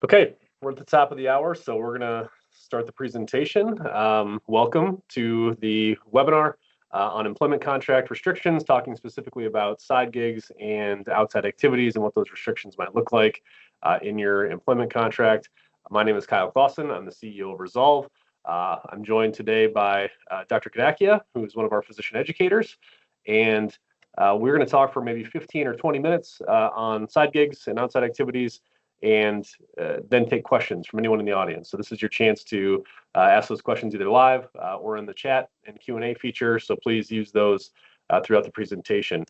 Okay, we're at the top of the hour, so we're going to start the presentation. Welcome to the webinar on employment contract restrictions, talking specifically about side gigs and outside activities and what those restrictions might look like in your employment contract. My name is Kyle Claussen. I'm the CEO of Resolve. I'm joined today by Dr. Kadakia, who is one of our physician educators, and we're going to talk for maybe 15 or 20 minutes on side gigs and outside activities, and then take questions from anyone in the audience. So this is your chance to ask those questions either live or in the chat and Q&A feature. So please use those throughout the presentation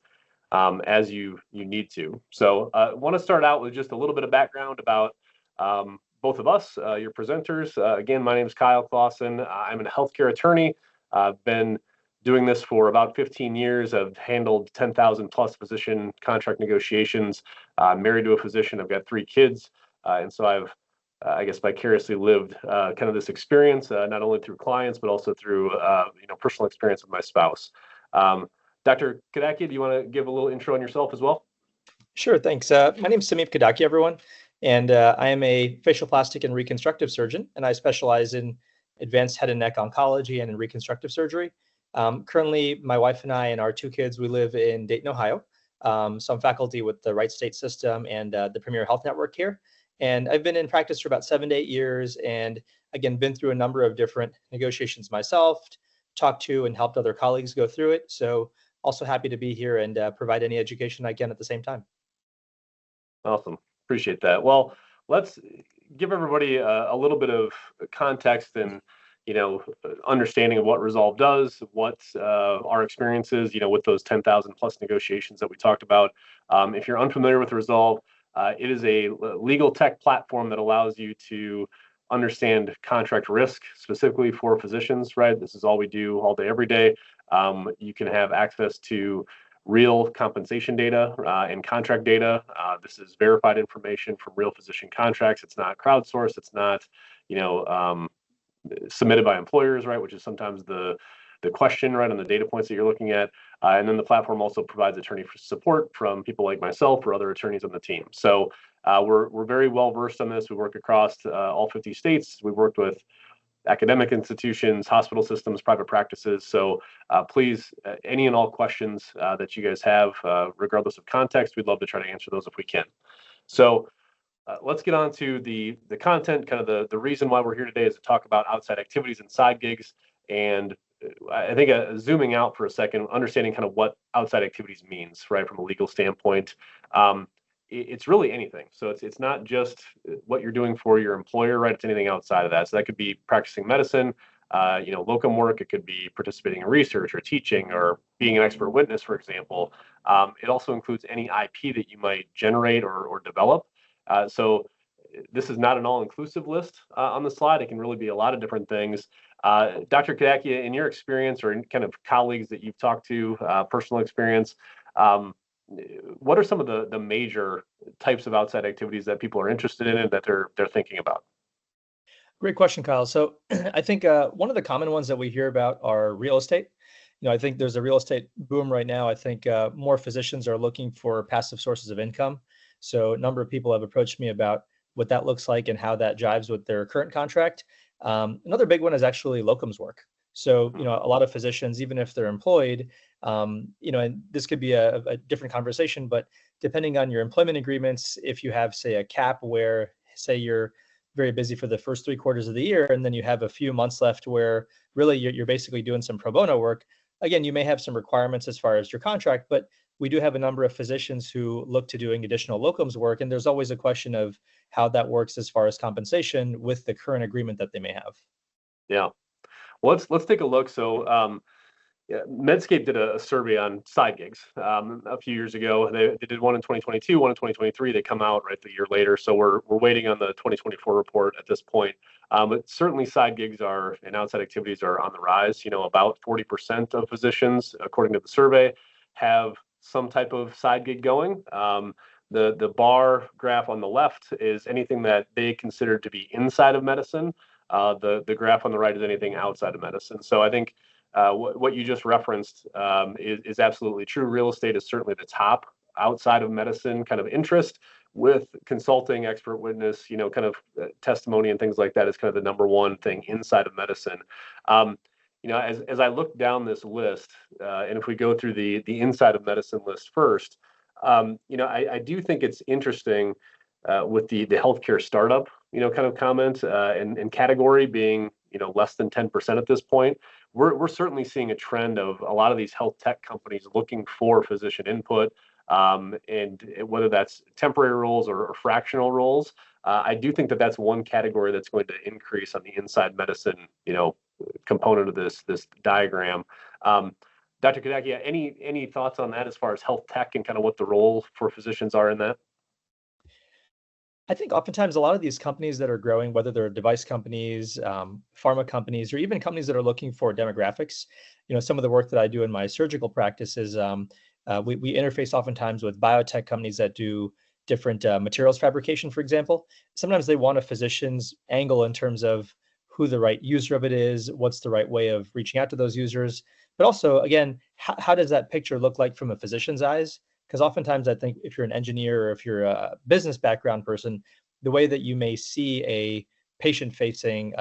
as you need to. So I want to start out with just a little bit of background about both of us, your presenters. Again, my name is Kyle Claussen. I'm a healthcare attorney. I've been doing this for about 15 years. I've handled 10,000 plus physician contract negotiations. I'm married to a physician. I've got 3 kids. And so I've, I guess, vicariously lived kind of this experience, not only through clients, but also through, personal experience with my spouse. Dr. Kadakia, do you want to give a little intro on yourself as well? Sure, thanks. My name is Sameep Kadakia, everyone. And I am a facial plastic and reconstructive surgeon, and I specialize in advanced head and neck oncology and in reconstructive surgery. Currently, my wife and I and our 2 kids, we live in Dayton, Ohio. So I'm faculty with the Wright State System and the Premier Health Network here. And I've been in practice for about 7 to 8 years, and again, been through a number of different negotiations myself, talked to and helped other colleagues go through it. So also happy to be here and provide any education I can at the same time. Awesome. Appreciate that. Well, let's give everybody a little bit of context and understanding of what Resolve does, what our experience is, with those 10,000 plus negotiations that we talked about. If you're unfamiliar with Resolve, it is a legal tech platform that allows you to understand contract risk specifically for physicians, right? This is all we do all day, every day. You can have access to real compensation data and contract data. This is verified information from real physician contracts. It's not crowdsourced. It's not, submitted by employers, right? Which is sometimes the question, right, on the data points that you're looking at. And then the platform also provides attorney support from people like myself or other attorneys on the team. So we're very well versed on this. We work across all 50 states. We've worked with academic institutions, hospital systems, private practices. So please, any and all questions that you guys have, regardless of context, we'd love to try to answer those if we can. So let's get on to the content. Kind of the reason why we're here today is to talk about outside activities and side gigs. And I think zooming out for a second, understanding kind of what outside activities means, right, from a legal standpoint. It's really anything. So it's not just what you're doing for your employer, right? It's anything outside of that. So that could be practicing medicine, locum work. It could be participating in research or teaching or being an expert witness, for example. It also includes any IP that you might generate or develop. So this is not an all-inclusive list on the slide. It can really be a lot of different things. Dr. Kadakia, in your experience or in kind of colleagues that you've talked to, personal experience, what are some of the major types of outside activities that people are interested in and that they're thinking about? Great question, Kyle. So I think one of the common ones that we hear about are real estate. I think there's a real estate boom right now. I think more physicians are looking for passive sources of income. So a number of people have approached me about what that looks like and how that jives with their current contract. Another big one is actually locums work. So, a lot of physicians, even if they're employed, and this could be a different conversation, but depending on your employment agreements, if you have, say, a cap where, say, you're very busy for the first 3 quarters of the year, and then you have a few months left where really you're basically doing some pro bono work. Again, you may have some requirements as far as your contract, but we do have a number of physicians who look to doing additional locums work, and there's always a question of how that works as far as compensation with the current agreement that they may have. Yeah. Well, let's take a look. So Medscape did a survey on side gigs a few years ago. They did one in 2022, one in 2023. They come out right the year later. So we're waiting on the 2024 report at this point. But certainly side gigs and outside activities are on the rise. About 40% of physicians, according to the survey, have some type of side gig going. The bar graph on the left is anything that they consider to be inside of medicine. The graph on the right is anything outside of medicine. So I think what you just referenced is absolutely true. Real estate is certainly the top outside of medicine kind of interest. with consulting, expert witness, kind of testimony and things like that is kind of the number one thing inside of medicine. Um, as I look down this list, and if we go through the inside of medicine list first, I do think it's interesting with the healthcare startup, kind of comment and category being, less than 10% at this point. We're certainly seeing a trend of a lot of these health tech companies looking for physician input, and whether that's temporary roles or fractional roles. I do think that that's one category that's going to increase on the inside medicine, component of this diagram. Dr. Kadakia, any thoughts on that as far as health tech and kind of what the role for physicians are in that? I think oftentimes a lot of these companies that are growing, whether they're device companies, pharma companies, or even companies that are looking for demographics, some of the work that I do in my surgical practice is we interface oftentimes with biotech companies that do different materials fabrication, for example. Sometimes they want a physician's angle in terms of who the right user of it is, what's the right way of reaching out to those users, but also, again, how does that picture look like from a physician's eyes? Because oftentimes I think if you're an engineer or if you're a business background person, the way that you may see a patient-facing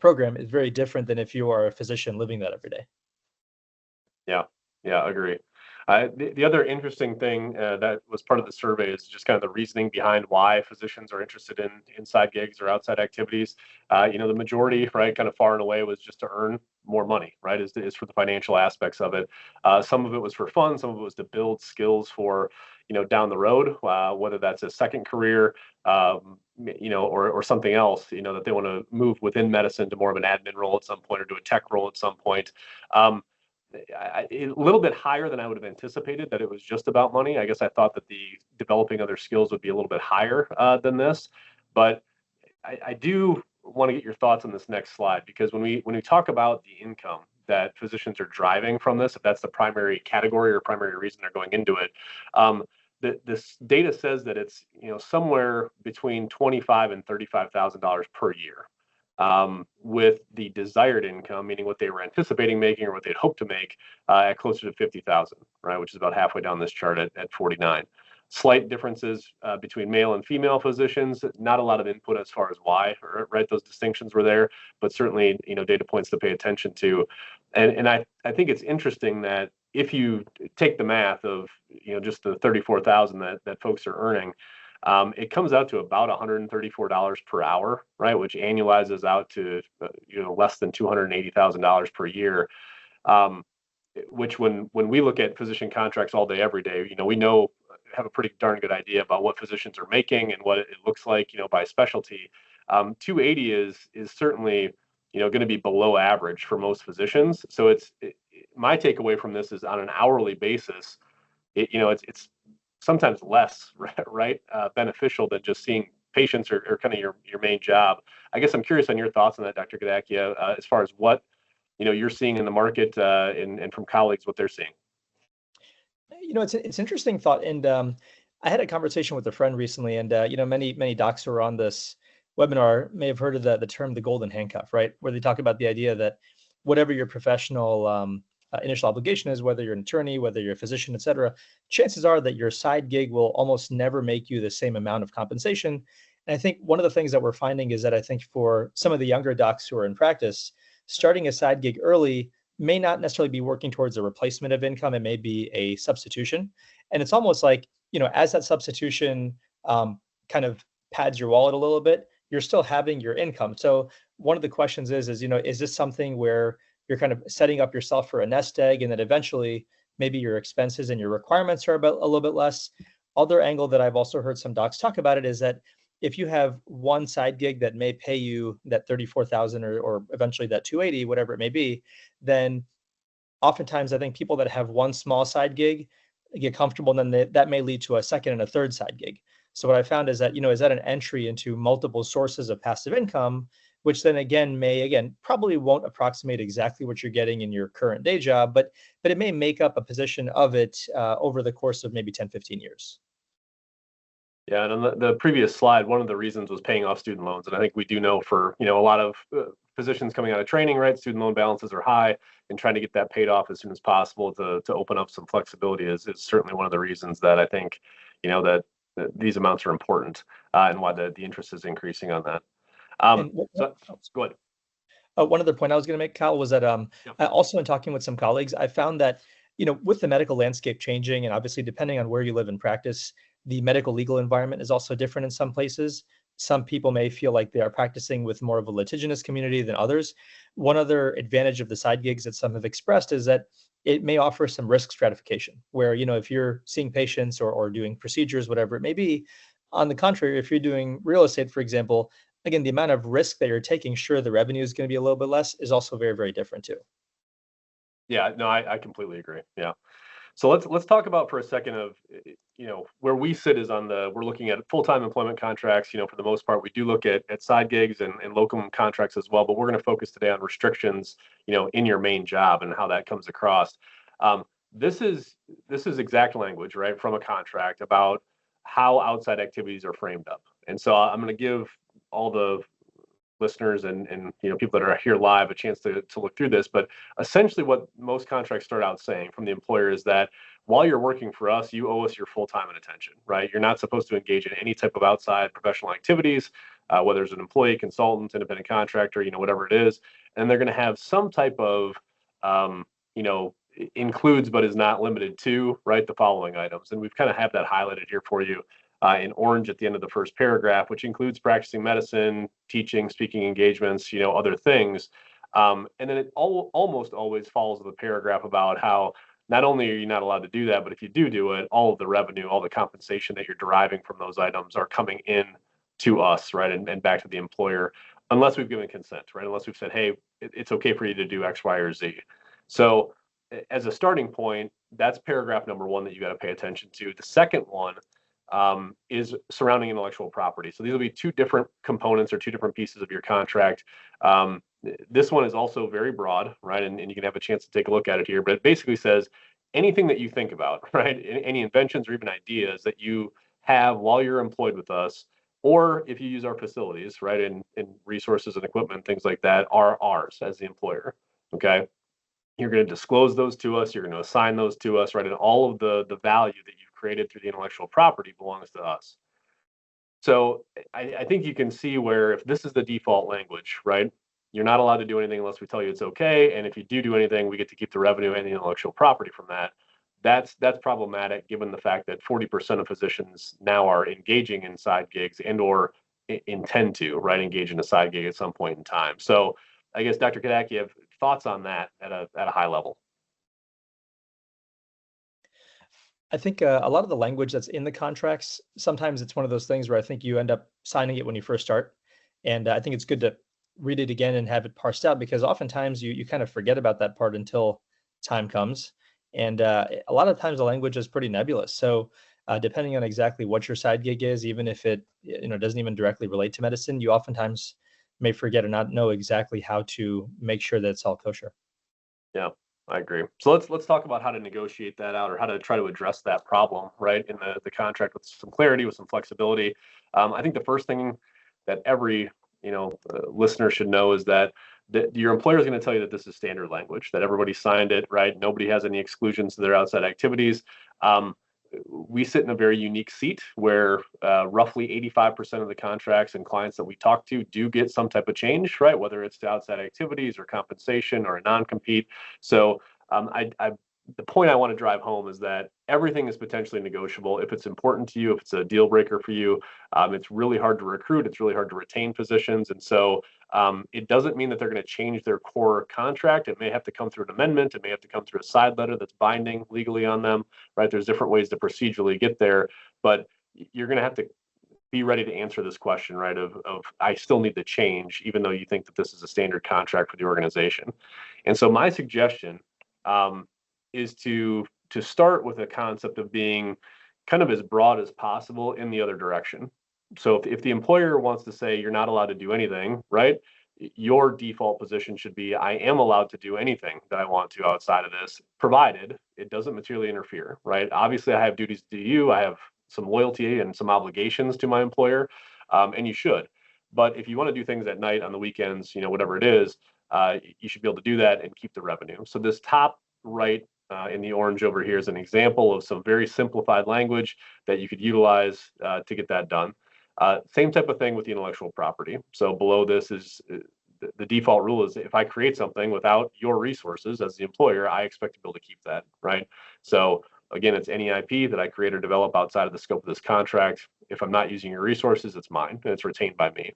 program is very different than if you are a physician living that every day. Yeah, yeah, I agree. The other interesting thing that was part of the survey is just kind of the reasoning behind why physicians are interested in inside gigs or outside activities. The majority, right, kind of far and away was just to earn more money, right, is for the financial aspects of it. Some of it was for fun, some of it was to build skills for, down the road, whether that's a second career, or something else, that they want to move within medicine to more of an admin role at some point or to a tech role at some point. A little bit higher than I would have anticipated that it was just about money. I guess I thought that the developing other skills would be a little bit higher than this, but I do want to get your thoughts on this next slide, because when we talk about the income that physicians are driving from this, if that's the primary category or primary reason they're going into it, this data says that it's somewhere between $25,000 and $35,000 per year, with the desired income, meaning what they were anticipating making or what they'd hoped to make, at closer to 50,000, right, which is about halfway down this chart at 49. Slight differences between male and female physicians. Not a lot of input as far as why, right? Those distinctions were there, but certainly data points to pay attention to. And I think it's interesting that if you take the math of just the 34,000 that folks are earning, it comes out to about $134 per hour, right? Which annualizes out to less than $280,000 per year. Which when we look at physician contracts all day, every day, we have a pretty darn good idea about what physicians are making and what it looks like, by specialty. 280 is certainly going to be below average for most physicians. So my takeaway from this is on an hourly basis, it's sometimes less, right, beneficial than just seeing patients or kind of your main job. I guess I'm curious on your thoughts on that, Dr. Kadakia, as far as what you're seeing in the market, and from colleagues what they're seeing. It's interesting thought, and I had a conversation with a friend recently, and many docs who are on this webinar may have heard of the term the golden handcuff, right? Where they talk about the idea that whatever your professional initial obligation is, whether you're an attorney, whether you're a physician, et cetera, chances are that your side gig will almost never make you the same amount of compensation. And I think one of the things that we're finding is that I think for some of the younger docs who are in practice, starting a side gig early may not necessarily be working towards a replacement of income. It may be a substitution. And it's almost like, as that substitution kind of pads your wallet a little bit, you're still having your income. So one of the questions is this something where you're kind of setting up yourself for a nest egg, and then eventually maybe your expenses and your requirements are a little bit less? Other angle that I've also heard some docs talk about it is that if you have one side gig that may pay you that 34,000 or eventually that 280, whatever it may be, then oftentimes I think people that have one small side gig get comfortable, and then that may lead to a second and a third side gig. So what I found is that, is that an entry into multiple sources of passive income, which then again probably won't approximate exactly what you're getting in your current day job, but it may make up a position of it over the course of maybe 10, 15 years. Yeah, and on the previous slide, one of the reasons was paying off student loans. And I think we do know for, a lot of physicians coming out of training, right, student loan balances are high, and trying to get that paid off as soon as possible to open up some flexibility is certainly one of the reasons that I think, that these amounts are important, and why the interest is increasing on that. So go ahead. One other point I was going to make, Kyle, was that Yep. also in talking with some colleagues, I found that, with the medical landscape changing, and obviously depending on where you live in practice, the medical legal environment is also different in some places. Some people may feel like they are practicing with more of a litigious community than others. One other advantage of the side gigs that some have expressed is that it may offer some risk stratification, where, if you're seeing patients or doing procedures, whatever it may be. On the contrary, if you're doing real estate, for example, again, the amount of risk that you're taking, sure, the revenue is going to be a little bit less, is also very, very different too. Yeah, no, I completely agree. Yeah. So let's talk about for a second of, where we sit is we're looking at full-time employment contracts. For the most part, we do look at side gigs and locum contracts as well, but we're going to focus today on restrictions, in your main job and how that comes across. This is exact language, right, from a contract about how outside activities are framed up. And so I'm going to give all the listeners and people that are here live a chance to look through this. But essentially what most contracts start out saying from the employer is that while you're working for us, you owe us your full time and attention, right? You're not supposed to engage in any type of outside professional activities, whether it's an employee, consultant, independent contractor, whatever it is. And they're going to have some type of, includes but is not limited to, right, the following items. And we've kind of have that highlighted here for you. In orange at the end of the first paragraph, which includes practicing medicine, teaching, speaking engagements, other things. And then it almost always follows the paragraph about how not only are you not allowed to do that, but if you do it, all of the revenue, all the compensation that you're deriving from those items are coming in to us, right, and back to the employer, unless we've given consent, right, unless we've said, hey, it's okay for you to do X, Y, or Z. So as a starting point, that's paragraph number one that you got to pay attention to. The second one is surrounding intellectual property. So these will be two different components or two different pieces of your contract. This one is also very broad, right? And you can have a chance to take a look at it here, but it basically says anything that you think about, right? Any inventions or even ideas that you have while you're employed with us, or if you use our facilities, right, and resources and equipment, things like that, are ours as the employer, okay? You're going to disclose those to us. You're going to assign those to us, right? And all of the value that you've created through the intellectual property belongs to us. So I think you can see where if this is the default language, right? You're not allowed to do anything unless we tell you it's okay. And if you do anything, we get to keep the revenue and the intellectual property from that. That's problematic given the fact that 40% of physicians now are engaging in side gigs and or intend to, right, engage in a side gig at some point in time. So I guess, Dr. Kadakia, have thoughts on that at a high level? I think a lot of the language that's in the contracts, sometimes it's one of those things where I think you end up signing it when you first start. And I think it's good to read it again and have it parsed out, because oftentimes you kind of forget about that part until time comes. And a lot of times the language is pretty nebulous. So depending on exactly what your side gig is, even if it doesn't even directly relate to medicine, you oftentimes may forget or not know exactly how to make sure that it's all kosher. Yeah, I agree. So let's talk about how to negotiate that out, or how to try to address that problem, right, in the contract with some clarity, with some flexibility. I think the first thing that every listener should know is that your employer is going to tell you that this is standard language, that everybody signed it, right? Nobody has any exclusions to their outside activities. We sit in a very unique seat where roughly 85% of the contracts and clients that we talk to do get some type of change, right? Whether it's to outside activities or compensation or a non-compete. So the point I want to drive home is that everything is potentially negotiable if it's important to you, if it's a deal breaker for you. It's really hard to recruit. It's really hard to retain physicians. And so it doesn't mean that they're going to change their core contract. It may have to come through an amendment. It may have to come through a side letter that's binding legally on them, right? There's different ways to procedurally get there, but you're going to have to be ready to answer this question, right? Of I still need to change, even though you think that this is a standard contract for the organization. And so my suggestion is to start with a concept of being kind of as broad as possible in the other direction. So if the employer wants to say you're not allowed to do anything, right? Your default position should be I am allowed to do anything that I want to outside of this, provided it doesn't materially interfere, right? Obviously, I have duties to you. I have some loyalty and some obligations to my employer, and you should. But if you want to do things at night, on the weekends, whatever it is, you should be able to do that and keep the revenue. So this top right in the orange over here is an example of some very simplified language that you could utilize to get that done. Same type of thing with the intellectual property. So below this is the default rule is if I create something without your resources as the employer, I expect to be able to keep that, right? So again, it's any IP that I create or develop outside of the scope of this contract. If I'm not using your resources, it's mine and it's retained by me.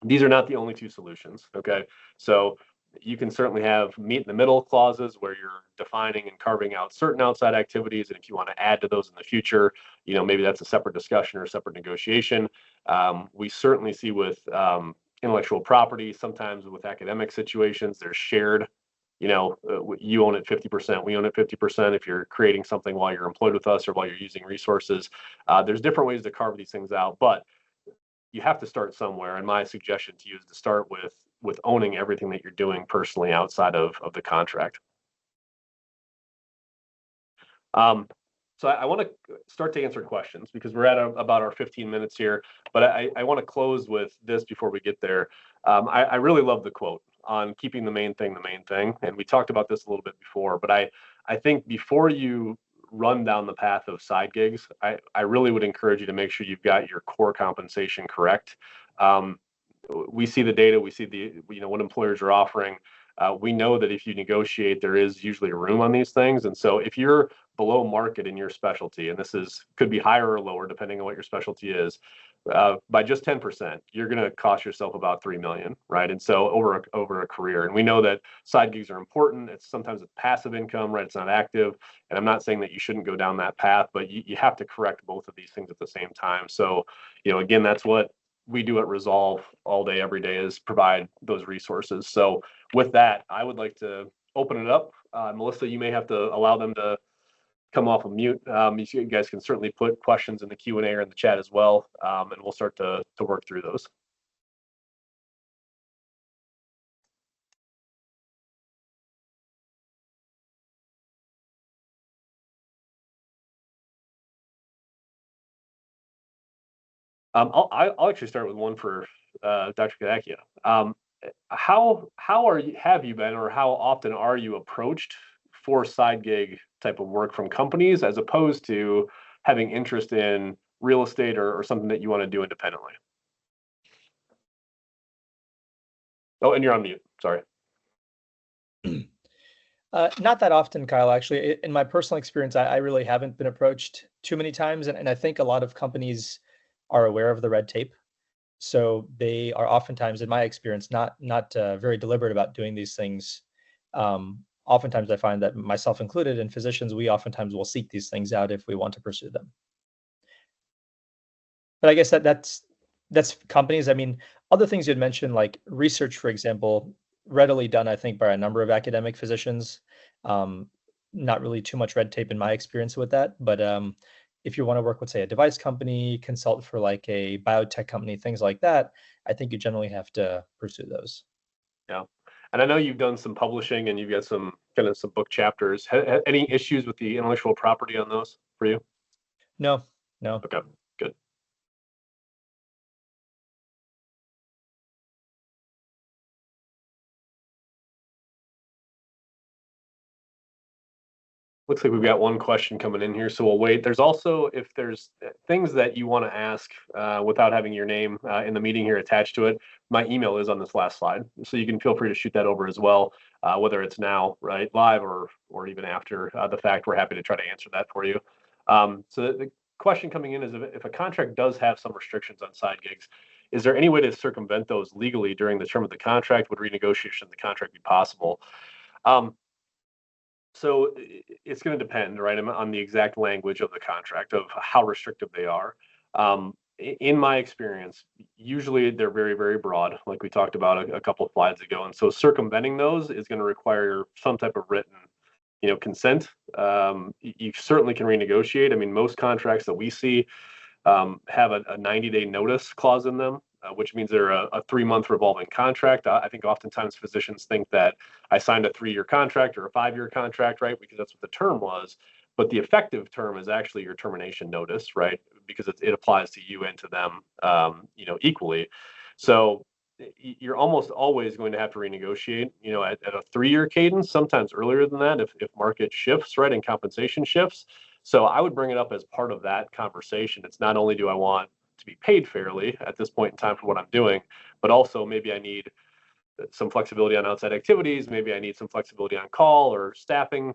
These are not the only two solutions, okay? So you can certainly have meet in the middle clauses where you're defining and carving out certain outside activities. And if you want to add to those in the future, maybe that's a separate discussion or a separate negotiation. We certainly see with intellectual property, sometimes with academic situations, there's shared, you own it 50%, we own it 50% if you're creating something while you're employed with us or while you're using resources. There's different ways to carve these things out, but you have to start somewhere. And my suggestion to you is to start with owning everything that you're doing personally outside of the contract. So I want to start to answer questions because we're at about our 15 minutes here, but I want to close with this before we get there. I really love the quote on keeping the main thing, and we talked about this a little bit before, but I think before you run down the path of side gigs, I really would encourage you to make sure you've got your core compensation correct. We see the data, we see what employers are offering. We know that if you negotiate, there is usually room on these things. And so if you're below market in your specialty, and could be higher or lower depending on what your specialty is, by just 10%, you're going to cost yourself about $3 million, right? And so over a career, and we know that side gigs are important. It's sometimes a passive income, right? It's not active, and I'm not saying that you shouldn't go down that path, but you have to correct both of these things at the same time. So, again, that's what we do at Resolve all day, every day, is provide those resources. So with that, I would like to open it up. Melissa, you may have to allow them to come off of mute. You guys can certainly put questions in the Q&A or in the chat as well, and we'll start to work through those. I'll actually start with one for Dr. Kadakia. How have you been, or how often are you approached for side gig type of work from companies as opposed to having interest in real estate or something that you want to do independently? Oh, and you're on mute. Sorry. Not that often, Kyle, actually. In my personal experience, I really haven't been approached too many times. And I think a lot of companies are aware of the red tape. So they are oftentimes, in my experience, not very deliberate about doing these things. Oftentimes I find that, myself included, and physicians, we oftentimes will seek these things out if we want to pursue them. But I guess that's companies. I mean, other things you'd mentioned, like research, for example, readily done, I think, by a number of academic physicians. Not really too much red tape in my experience with that. But if you want to work with, say, a device company, consult for like a biotech company, things like that, I think you generally have to pursue those. Yeah. And I know you've done some publishing and you've got some book chapters. Any issues with the intellectual property on those for you? No. Okay, good. Looks like we've got one question coming in here, so we'll wait. There's also, if there's things that you want to ask without having your name in the meeting here attached to it, my email is on this last slide. So you can feel free to shoot that over as well, whether it's now, right, live or even after the fact. We're happy to try to answer that for you. So the question coming in is, if a contract does have some restrictions on side gigs, is there any way to circumvent those legally during the term of the contract? Would renegotiation of the contract be possible? So it's going to depend, right, on the exact language of the contract, of how restrictive they are. In my experience, usually they're very, very broad, like we talked about a couple of slides ago. And so circumventing those is going to require some type of written, consent. You certainly can renegotiate. I mean, most contracts that we see have a 90-day notice clause in them, which means they're a 3-month revolving contract. I think oftentimes physicians think that I signed a 3-year contract or a 5-year contract, right? Because that's what the term was. But the effective term is actually your termination notice, right? Because it applies to you and to them, equally. So you're almost always going to have to renegotiate, at a 3-year cadence, sometimes earlier than that if market shifts, right, and compensation shifts. So I would bring it up as part of that conversation. It's not only do I want to be paid fairly at this point in time for what I'm doing, but also maybe I need some flexibility on outside activities. Maybe I need some flexibility on call or staffing,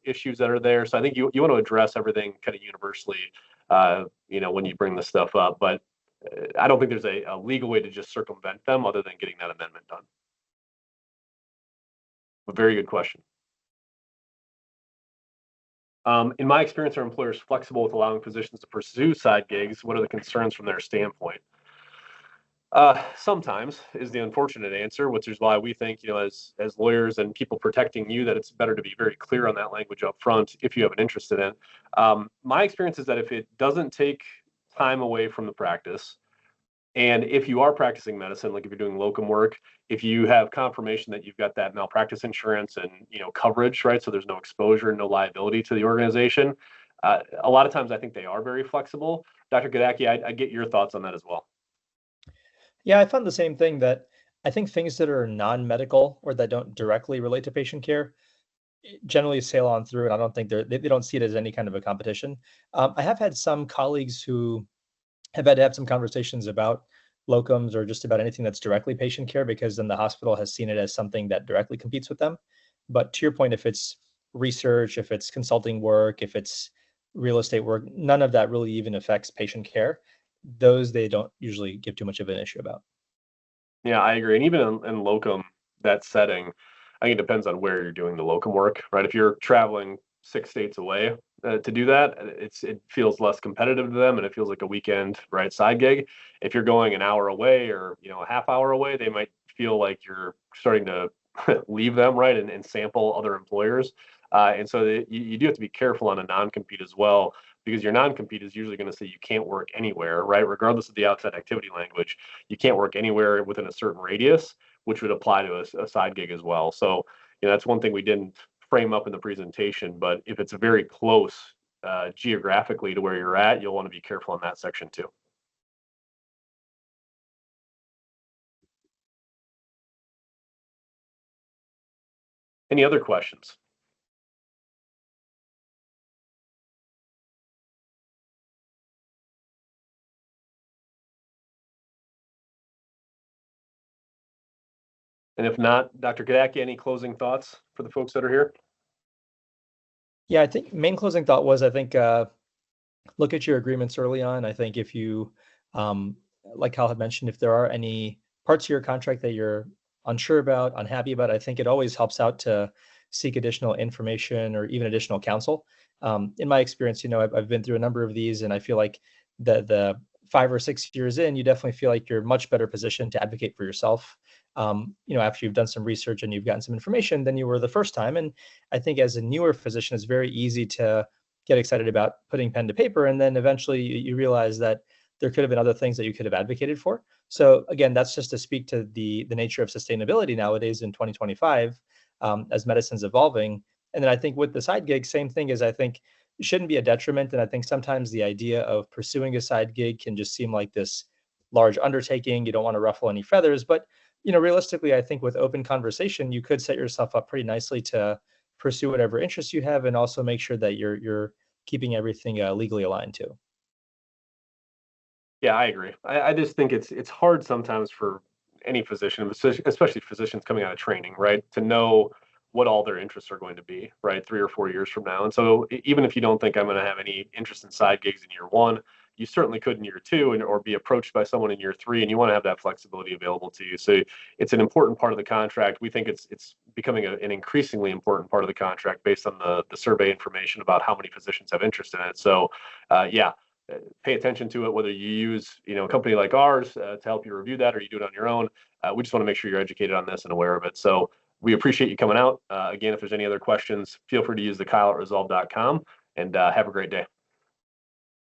issues that are there. So I think you want to address everything kind of universally, when you bring this stuff up. But I don't think there's a legal way to just circumvent them other than getting that amendment done. A very good question. In my experience, are employers flexible with allowing physicians to pursue side gigs? What are the concerns from their standpoint? Sometimes is the unfortunate answer, which is why we think, as lawyers and people protecting you, that it's better to be very clear on that language up front if you have an interest in it. My experience is that if it doesn't take time away from the practice, and if you are practicing medicine, like if you're doing locum work, if you have confirmation that you've got that malpractice insurance and coverage, right? So there's no exposure, no liability to the organization. A lot of times, I think they are very flexible. Dr. Kadakia, I get your thoughts on that as well. Yeah, I found the same thing, that I think things that are non-medical or that don't directly relate to patient care generally sail on through, and I don't think they don't see it as any kind of a competition. I have had some colleagues who have had to have some conversations about locums or just about anything that's directly patient care, because then the hospital has seen it as something that directly competes with them. But to your point, if it's research, if it's consulting work, if it's real estate work, none of that really even affects patient care. Those they don't usually give too much of an issue about. Yeah, I agree. And even in locum, that setting, I think it depends on where you're doing the locum work, right? If you're traveling 6 states away to do that, it feels less competitive to them, and it feels like a weekend, right, side gig. If you're going an hour away or a half hour away, they might feel like you're starting to leave them, right, and sample other employers. And so you do have to be careful on a non-compete as well, because your non-compete is usually going to say you can't work anywhere, right? Regardless of the outside activity language, you can't work anywhere within a certain radius, which would apply to a side gig as well. So, that's one thing we didn't frame up in the presentation, but if it's very close geographically to where you're at, you'll want to be careful in that section too. Any other questions? And if not, Dr. Kadakia, any closing thoughts for the folks that are here? Yeah, I think main closing thought was, I think, look at your agreements early on. I think if you, like Kyle had mentioned, if there are any parts of your contract that you're unsure about, unhappy about, I think it always helps out to seek additional information or even additional counsel. In my experience, I've been through a number of these, and I feel like the 5 or 6 years in, you definitely feel like you're much better positioned to advocate for yourself. After you've done some research and you've gotten some information than you were the first time. And I think as a newer physician, it's very easy to get excited about putting pen to paper, and then eventually you realize that there could have been other things that you could have advocated for. So again, that's just to speak to the nature of sustainability nowadays in 2025, as medicine's evolving. And then I think with the side gig, same thing, is I think it shouldn't be a detriment. And I think sometimes the idea of pursuing a side gig can just seem like this large undertaking. You don't want to ruffle any feathers, but realistically, I think with open conversation, you could set yourself up pretty nicely to pursue whatever interests you have, and also make sure that you're keeping everything legally aligned too. Yeah, I agree. I just think it's hard sometimes for any physician, especially physicians coming out of training, right, to know what all their interests are going to be, right, 3 or 4 years from now. And so even if you don't think I'm going to have any interest in side gigs in year one, you certainly could in year two, or be approached by someone in year three, and you want to have that flexibility available to you. So it's an important part of the contract. We think it's becoming an increasingly important part of the contract based on the survey information about how many physicians have interest in it. So yeah, pay attention to it, whether you use a company like ours to help you review that, or you do it on your own. We just want to make sure you're educated on this and aware of it. So we appreciate you coming out. Again, if there's any other questions, feel free to use the Kyle at resolve.com, and have a great day.